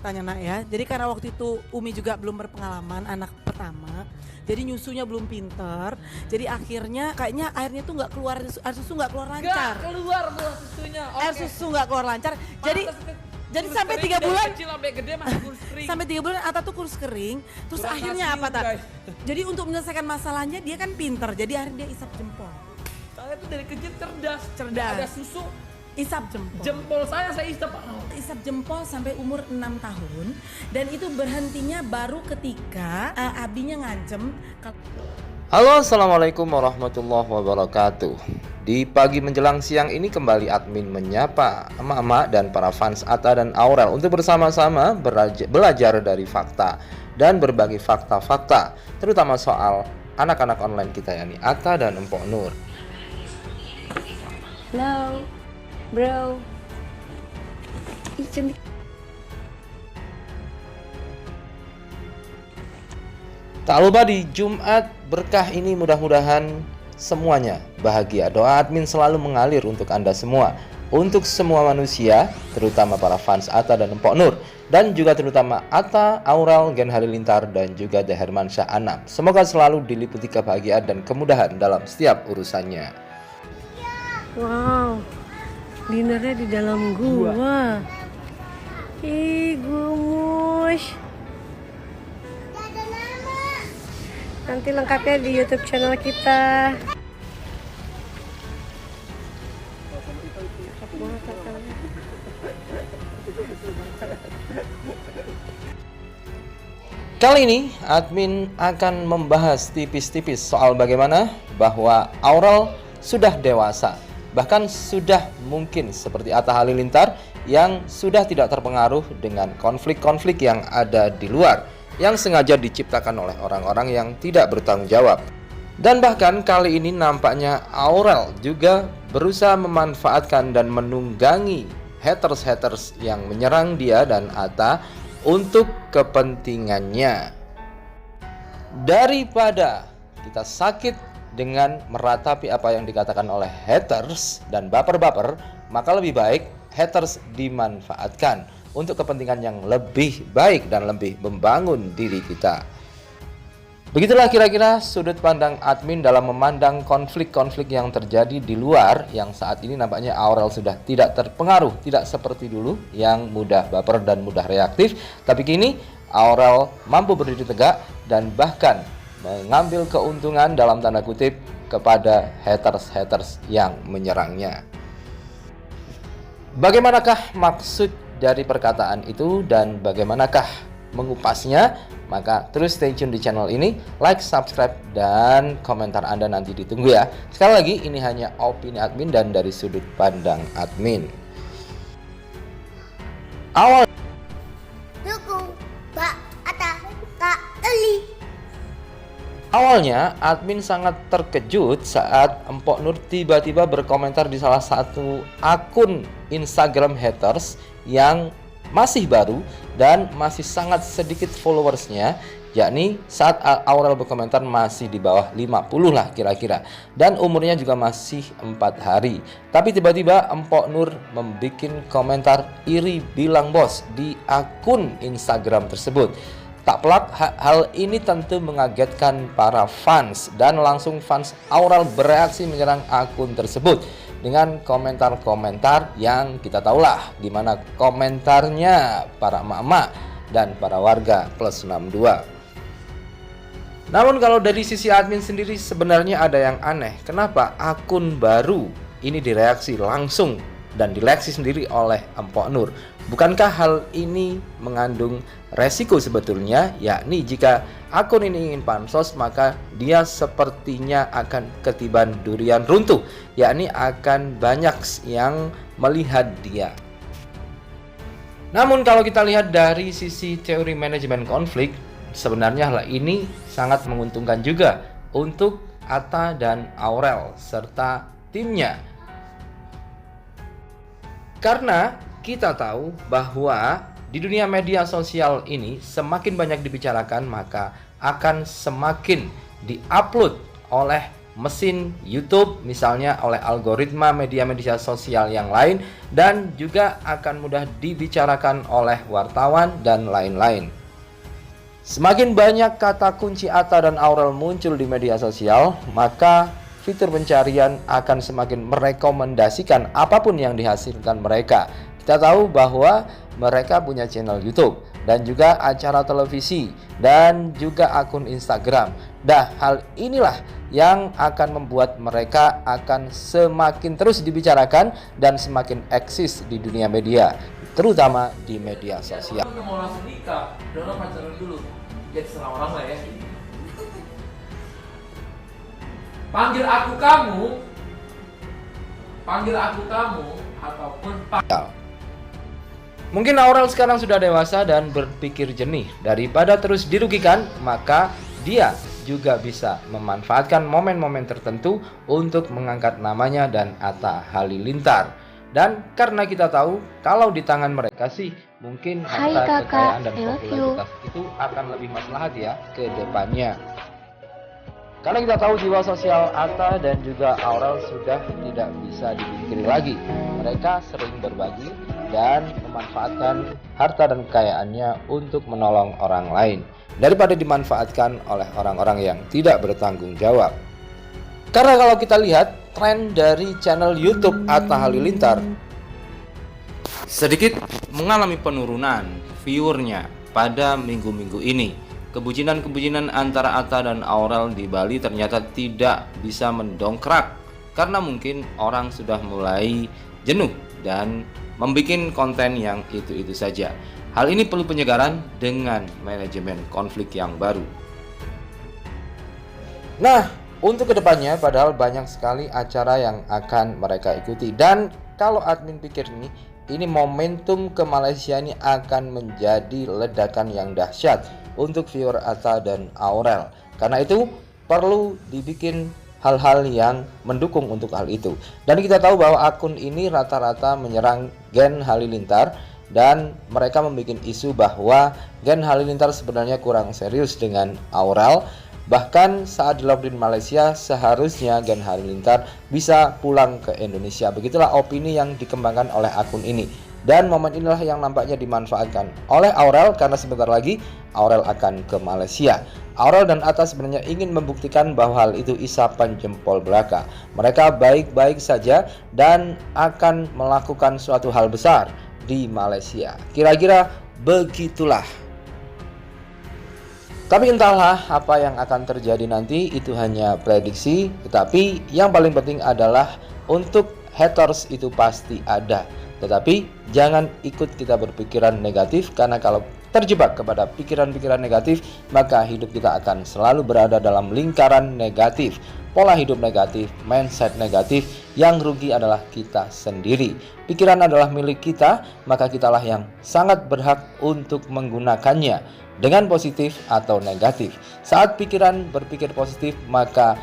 Tanya nak ya. Jadi karena waktu itu Umi juga belum berpengalaman, anak pertama. Jadi nyusunya belum pinter. Jadi akhirnya kayaknya airnya tuh nggak keluar, air susu nggak keluar lancar. Nggak keluar tuh susunya. Air susu nggak keluar lancar. Jadi sampai 3 bulan kecil sampai gede masih kurus kering. sampai 3 bulan Ata tuh kurus kering. Terus Kurang akhirnya kalsium, apa tak? guys. Jadi untuk menyelesaikan masalahnya dia kan pinter. Jadi akhirnya dia isap jempol. Saya tuh dari kecil cerdas. Cerdas. Ada susu, Isap jempol. jempol saya isap. Isap jempol sampai umur 6 tahun dan itu berhentinya baru ketika abinya ngancem. Halo, assalamualaikum warahmatullahi wabarakatuh. Di pagi menjelang siang ini kembali admin menyapa emak-emak dan para fans Atta dan Aurel untuk bersama-sama belajar dari fakta dan berbagi fakta-fakta, terutama soal anak-anak online kita, yakni Atta dan Empok Nur. Halo, bro. Ih, cantik. Tak lupa di Jumat berkah ini mudah-mudahan semuanya bahagia. Doa admin selalu mengalir untuk Anda semua, untuk semua manusia, terutama para fans Atta dan Empok Nur, dan juga terutama Atta, Aurel, Gen Halilintar, dan juga The Hermansyah Anam. Semoga selalu diliputi kebahagiaan dan kemudahan dalam setiap urusannya. Wow, dinernya di dalam gua. Ih, gumus. Nanti lengkapnya di YouTube channel kita. Kali ini admin akan membahas tipis-tipis soal bagaimana bahwa Aurel sudah dewasa, bahkan sudah mungkin seperti Atta Halilintar yang sudah tidak terpengaruh dengan konflik-konflik yang ada di luar, yang sengaja diciptakan oleh orang-orang yang tidak bertanggung jawab. Dan bahkan kali ini nampaknya Aurel juga berusaha memanfaatkan dan menunggangi haters-haters yang menyerang dia dan Atta untuk kepentingannya. Daripada kita sakit dengan meratapi apa yang dikatakan oleh haters dan baper-baper, maka lebih baik haters dimanfaatkan untuk kepentingan yang lebih baik dan lebih membangun diri kita. Begitulah kira-kira sudut pandang admin dalam memandang konflik-konflik yang terjadi di luar, yang saat ini nampaknya Aurel sudah tidak terpengaruh, tidak seperti dulu yang mudah baper dan mudah reaktif. Tapi kini Aurel mampu berdiri tegak dan bahkan mengambil keuntungan dalam tanda kutip kepada haters-haters yang menyerangnya. Bagaimanakah maksud dari perkataan itu dan bagaimanakah mengupasnya? Maka terus stay tune di channel ini, like, subscribe, dan komentar Anda nanti ditunggu ya. Sekali lagi, ini hanya opini admin dan dari sudut pandang admin. Dukung Pak Atta Kak Eli. Awalnya, admin sangat terkejut saat Empok Nur tiba-tiba berkomentar di salah satu akun Instagram haters yang masih baru dan masih sangat sedikit followersnya, yakni saat Aurel berkomentar masih di bawah 50 lah kira-kira, dan umurnya juga masih 4 hari. Tapi tiba-tiba Empok Nur membuat komentar iri bilang bos di akun Instagram tersebut. Tak pelak, hal ini tentu mengagetkan para fans dan langsung fans Aurel bereaksi menyerang akun tersebut dengan komentar-komentar yang kita tahulah gimana komentarnya para emak-emak dan para warga plus 62. Namun kalau dari sisi admin sendiri sebenarnya ada yang aneh. Kenapa akun baru ini direaksi langsung dan dileksi sendiri oleh Empok Nur? Bukankah hal ini mengandung resiko sebetulnya, yakni jika akun ini ingin pansos maka dia sepertinya akan ketiban durian runtuh, yakni akan banyak yang melihat dia. Namun kalau kita lihat dari sisi teori manajemen konflik, sebenarnya hal ini sangat menguntungkan juga untuk Atta dan Aurel serta timnya. Karena kita tahu bahwa di dunia media sosial ini semakin banyak dibicarakan maka akan semakin diupload oleh mesin YouTube, misalnya oleh algoritma media-media sosial yang lain, dan juga akan mudah dibicarakan oleh wartawan dan lain-lain. Semakin banyak kata kunci Atta dan Aurel muncul di media sosial, maka fitur pencarian akan semakin merekomendasikan apapun yang dihasilkan mereka. Kita tahu bahwa mereka punya channel YouTube dan juga acara televisi dan juga akun Instagram. Hal inilah yang akan membuat mereka akan semakin terus dibicarakan dan semakin eksis di dunia media, terutama di media sosial. Kalau mau langsung nikah, udah pacaran dulu. Ya terserah orang lah ya. Panggil aku kamu, ataupun Mungkin Aurel sekarang sudah dewasa dan berpikir jernih. Daripada terus dirugikan, maka dia juga bisa memanfaatkan momen-momen tertentu untuk mengangkat namanya dan Atta Halilintar. Dan karena kita tahu kalau di tangan mereka sih mungkin harta kekayaan dan popularitas itu akan lebih maslahat ya ke depannya. Karena kita tahu jiwa sosial Atta dan juga Aurel sudah tidak bisa dipungkiri lagi. Mereka sering berbagi dan memanfaatkan harta dan kekayaannya untuk menolong orang lain daripada dimanfaatkan oleh orang-orang yang tidak bertanggung jawab. Karena kalau kita lihat tren dari channel YouTube Atta Halilintar sedikit mengalami penurunan viewernya pada minggu-minggu ini. Kebucinan-kebucinan antara Atta dan Aurel di Bali ternyata tidak bisa mendongkrak karena mungkin orang sudah mulai jenuh dan membuat konten yang itu-itu saja. Hal ini perlu penyegaran dengan manajemen konflik yang baru. Nah, untuk kedepannya padahal banyak sekali acara yang akan mereka ikuti. Dan kalau admin pikir ini momentum ke Malaysia ini akan menjadi ledakan yang dahsyat untuk viewer Atta dan Aurel. Karena itu perlu dibikin hal-hal yang mendukung untuk hal itu. Dan kita tahu bahwa akun ini rata-rata menyerang Gen Halilintar dan mereka membuat isu bahwa Gen Halilintar sebenarnya kurang serius dengan Aurel. Bahkan saat di lockdown Malaysia seharusnya Gen Halilintar bisa pulang ke Indonesia. Begitulah opini yang dikembangkan oleh akun ini. Dan momen inilah yang nampaknya dimanfaatkan oleh Aurel karena sebentar lagi Aurel akan ke Malaysia. Aurel dan Atta sebenarnya ingin membuktikan bahwa hal itu isapan jempol belaka. Mereka baik-baik saja dan akan melakukan suatu hal besar di Malaysia. Kira-kira begitulah. Tapi entahlah apa yang akan terjadi nanti, itu hanya prediksi. Tetapi yang paling penting adalah untuk haters itu pasti ada. Tetapi jangan ikut kita berpikiran negatif, karena kalau terjebak kepada pikiran-pikiran negatif, maka hidup kita akan selalu berada dalam lingkaran negatif. Pola hidup negatif, mindset negatif, yang rugi adalah kita sendiri. Pikiran adalah milik kita, maka kitalah yang sangat berhak untuk menggunakannya dengan positif atau negatif. Saat pikiran berpikir positif, maka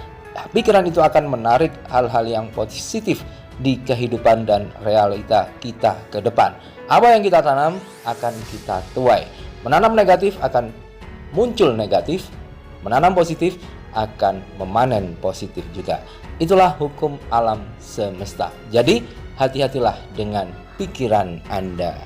pikiran itu akan menarik hal-hal yang positif di kehidupan dan realita kita ke depan. Apa yang kita tanam akan kita tuai. Menanam negatif akan muncul negatif, menanam positif akan memanen positif juga. Itulah hukum alam semesta. Jadi hati-hatilah dengan pikiran Anda.